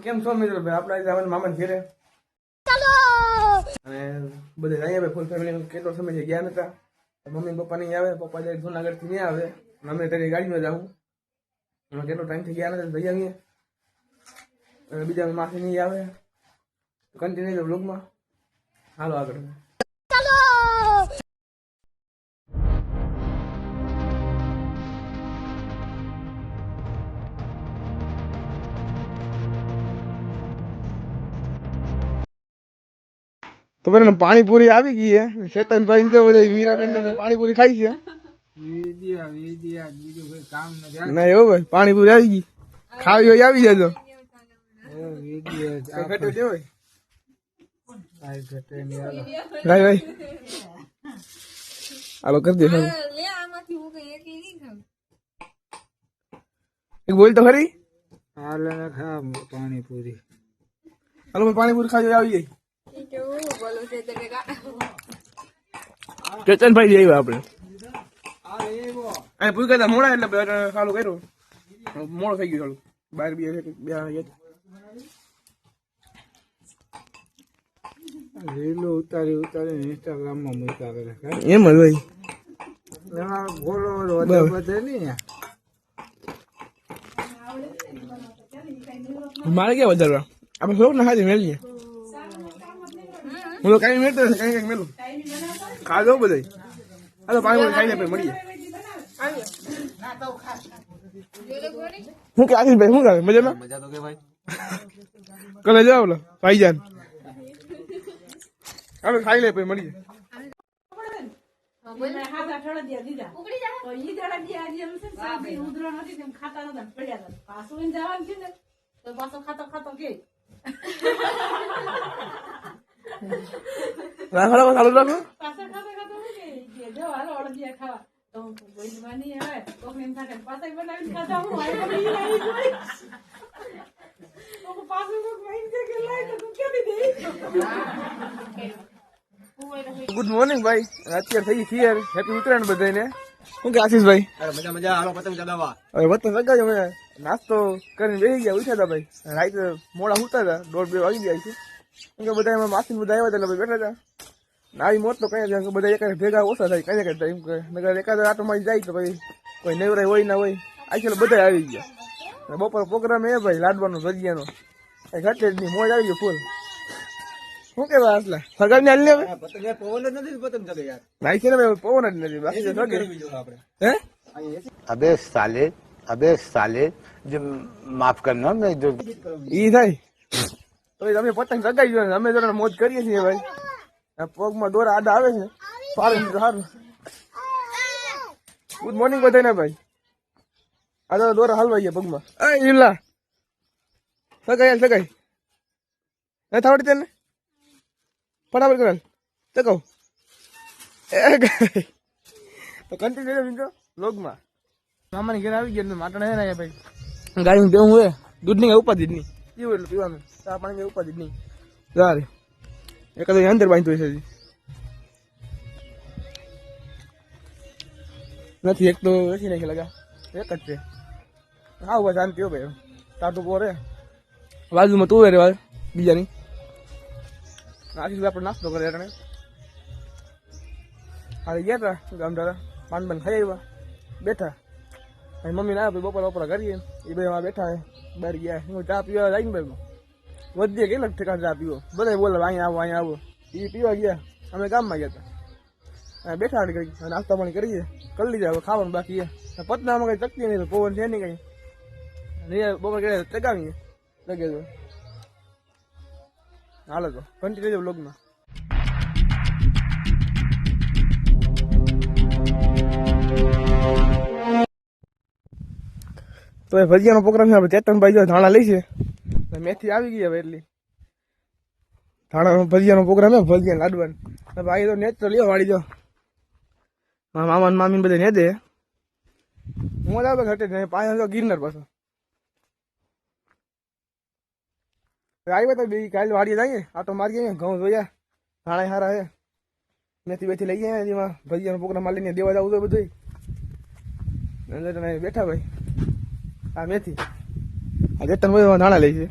કેમ છો મિત્રો? ભાઈ આપણા જવાનું મામાને ઘેરે અને બધે અહીંયા ભાઈ ફૂલ ફેમિલી કેટલો સમય ગયા નતા. મમ્મી પપ્પા નહીં આવે, પપ્પા જાય જુનાગઢ થી નહીં આવે, અમે તારી ગાડીમાં જાઉં. કેટલો ટાઈમ થી ગયા નથી જઈ આવીએ. અને બીજા માસી નહીં આવે. કન્ટિન્યુ બ્લોગમાં હાલો આગળ. તો બને પાણીપુરી આવી ગઈ હે. શેતનભાઈ તો મીરાબેન પાણીપુરી ખાઈ છે. ના એવું ભાઈ પાણીપુરી આવી ગઈ, ખાવી હોય આવી જજો. ભાઈ હાલો કરી દે. બોલ તો ખરી. હાલો પાણીપુરી, હાલો પાણીપુરી ખાવી આવી જાય. ચેતનભાઈ જઈ આપડે પૂછતા મોડા એટલે ચાલુ કર્યું, મોડો થઈ ગયું. બહાર બે રીલો ઉતારી ઇન્સ્ટાગ્રામ માં મૂકતા એમ જ ભાઈ. મારે ક્યાં વધારવા આપડે શોખ ના ખાધી મેળીએ. હું તો કઈ મેળતો કઈ મેલું ખાધો બધા. હાલો પાણી ખાઈને મળીએ. શું કે આશીષભાઈ શું કરે? મજામાં? મજા તો કે ભાઈ કલે જાવ લો ભાઈજાન. હાલો ખાઈ લે પછી મળીએ. રાખો ચાલુ રાખો. ગુડ મોર્નિંગ ભાઈ. અત્યારે થઈ ગઈ હેપી ઉત્તરાયણ બધાને. શું કે આશીષભાઈ? મજા મજા. હાલો પતંગ ચગાવવા. હવે પતંગ ચગાવ્યો. મેં નાસ્તો કરીને બેસી ગયા, ઉઠ્યા હતા ભાઈ. રાતે મોડા સુતા હતા, 1:30-2 વાગી ગયા છે. કેમ કે બધા એમાં માસી બધા આવ્યા હતા એટલે બેઠા હતા. આવી મોત તો કઈ જાય બધા એકાદ ભેગા ઓછા થાય કઈ કઈ એમ કે નગર એકાદ આટો મારી જાય તો ભાઈ કોઈ નેવરાય હોય ના હોય. આજકાલ બધા આવી ગયા. બપોર પ્રોગ્રામ એ ભાઈ લાડવાનો ભજીયાનો ઘટે જ નહીં, મોજ આવી ગયો ફૂલ. શું કેવા આટલા સગાઈ ને હાલી હવે પવન જ નથી. પતંગ ચગે યાર નાઈ છે ને ભાઈ, પવન જ નથી બાકી સગે હે. अबे साले जो माफ करना मैं जो ઈ થાય તો તમે પતંગ ચગાઈ ગયો. અમે જરા મોજ કરીએ છીએ ભાઈ. પગમાં દોરા આડા આવે છે. સારું સારું. ગુડ મોર્નિંગ બધાને ભાઈ. આ તો દોરા હલવાઈ ગયા પગમાં. એ ઈલા સગાઈ સગાઈ નથી આવડતી તને? ફટાફટ કરાલ ચગાવ. તો કન્ટિન્યુ બીજો લોગમાં. મામાની ઘેર આવી ગયા માટણ હે ને ભાઈ. ગાયું દેવું હોય દૂધ ની ઉપાધિ જ નહીં પીવું એટલે પીવાનું. ચા પાણી ઉપાધિ જ નહીં. સારે એકાદ અંદર બાંધતું હોય છે નથી. એક તો વેચી નાખી લગા એક જ છે. હા બસ શાંતિ હો ભાઈ. ટાટું પોરે બાજુમાં તું રે વાત બીજાની. આશીષભાઈ આપણે નાસ્તો કરે એટલે હારે ગયા હતા ગામ દાદા. પાન પાન ખાઈ આવ્યા બેઠા. મમ્મી ના બપોર બપોર કરીએ એ ભાઈ બેઠા હે બહાર ગયા. હું ચા પીવા જાય ને ભાઈ વધીએ કેટલાક ઠેકાણ ચા પીવો. બધા બોલે અહીંયા આવો. એ પીવા ગયા. અમે ગામમાં ગયા હતા. બેઠા કરી નાસ્તા પાણી કરીએ કરી લીધા. હવે ખાવાનું બાકી છે. પતનામાં કઈ ચકતી નહીં, પવન છે નહીં કઈ. બપોર કર્યા ચગાવીએ લગે તો. હાલો તો કન્ટિન્યુ બ્લોગમાં. તો એ ભજીયાનો પ્રોગ્રામ છે. ચેતનભાઈ જો ધાણા લઈ છે. મેથી આવી ગઈ હવે એટલી. ધાણા ભજીયાનો પ્રોગ્રામ છે. ભજીયા લાડવાનું ભાઈ તો નેચ તો લ્યો વાળી જો. મામા ને મામી બધા ને દે મોજ આવે ઘટે પાછા ગિરનાર પાછો આવ્યા તો બે કાલે વાડીએ જઈએ આટો મારીએ. ઘઉં જોયા ધાણા સારા હે. મેથી બેથી લઈ ગયા. એમાં ભજીયાનો પ્રોગ્રામ લઈને દેવા જવું તો બધું બેઠા ભાઈ. આ મેથી આ ચેતનભાઈ ધાણા લે છે.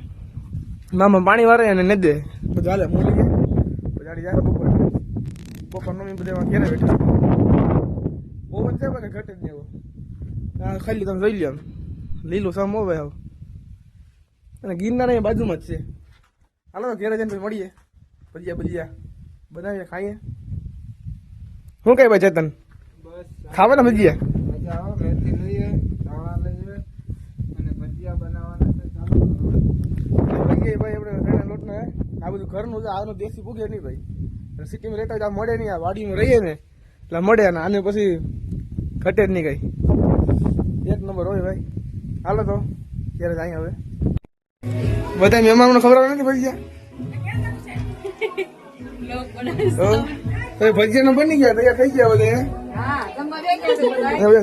મામા પાણી વારે અને ને દે બધું હાલે મોડી પછી જાય બપોર નો બધા ઘેરે બેઠા ઓવન છે કે ઘટે જ નહીં એવો હા ખાલી તમે જોઈ લો લીલું સમ હોય હવે અને ગિરનાર અહીંયા બાજુમાં જ છે હાલો ઘેરે જઈને પછી મળીએ ભજીયા બનાવીએ ખાઈએ શું કહે ભાઈ ચેતન બસ ખાવાના ભજીયા મજા આવો મેથી લઈએ દાણા લઈએ અને ભજીયા બનાવવાના છે ચાલુ ભાઈ આપણે રેણા લોટના આ બધું ઘરનું છે આનો દેશી પૂગે નહીં ભાઈ સિટીમાં રહેતા હોય તો આ મળે નહીં આ વાડીમાં રહીએ ને એટલે મળે ને આને પછી ઘટે જ નહીં કઈ એક નંબર હોય ભાઈ હાલો તો ત્યારે જાય હવે બધા મહેમાનોને ખબર નથી ભજીયા ભજીયા નો બની ગયા તૈયાર થઈ ગયા બધા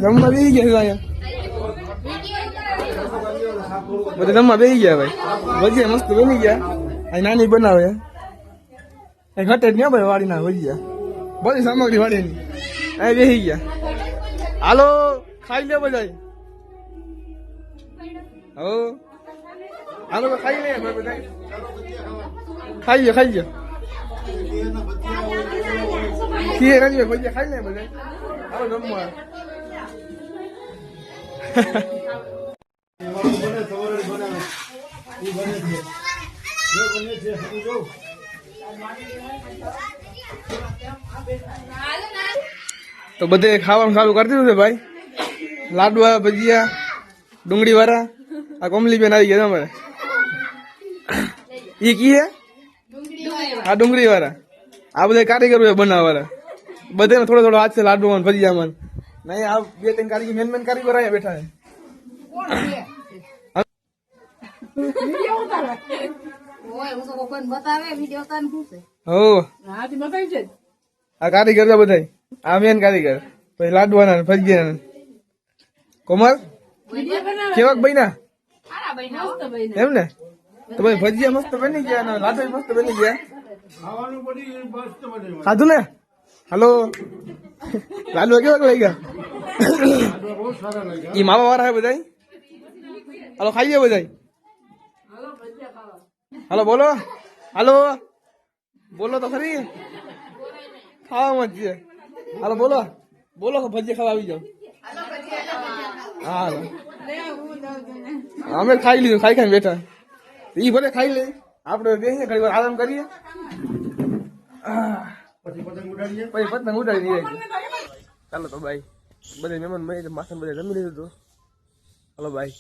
જમવા બેસી ગયા અહીંયા બધા જમવા બેસી ગયા ભાઈ ભજીયા મસ્ત બની ગયા અહીં નાની બનાવે અહીં ઘટે જ નહીં ભાઈ વાડીના ભજીયા બધી સામગ્રી વાડીની અહીં બેસી ગયા હાલો ખાઈ લે બધા હો હાલો ખાઈ લે બધા ખાઈ લે ખીર નથી ભજીયા ખાઈ લે બધા હાલો જમવા તો બધે ખાવાનું ચાલુ કરી દીધું છે ભાઈ લાડવા ભજીયા ડુંગળી વાળા આ કોમલી બેન આવી ગયા અમારે એ કી હે આ ડુંગળી વાળા આ બધા કારીગરો બનાવવા વાળા બધાને થોડો થોડો હાથ છે લાડવામાં ભજીયામાં નહીં આ બે ત્રણ કારીગર મેન કારીગર અહીંયા બેઠા છે હો આ કારીગર છે બધા આ મેન કારીગર પછી લાડવાના ભજીયા કોમલ કેવાક બન્યા એમ ને તો ભાઈ ભજીયા મસ્ત બની ગયા ને લાડવા મસ્ત બની ગયા ખાધું ને હાલો લાડવા કેવાક લઈ ગયા ઈ માવા વાળા હે બધા હાલો ખાઈએ બધા હાલો બોલો હાલો બોલો તો ખરી ખાવા મત છે હાલો બોલો ભજીયા ખાવા આવી જાવ હા અમે ખાઈ લીધું ખાઈ બેઠા ઈ ભલે ખાઈ લે આપડે બેસીને ઘણી વાર આરામ કરીએ પછી પતંગ ઉડાડી દઈએ ચાલો તો ભાઈ બધા મહેમાન ભાઈ માથા બધા જમી લીધું હતું હાલો ભાઈ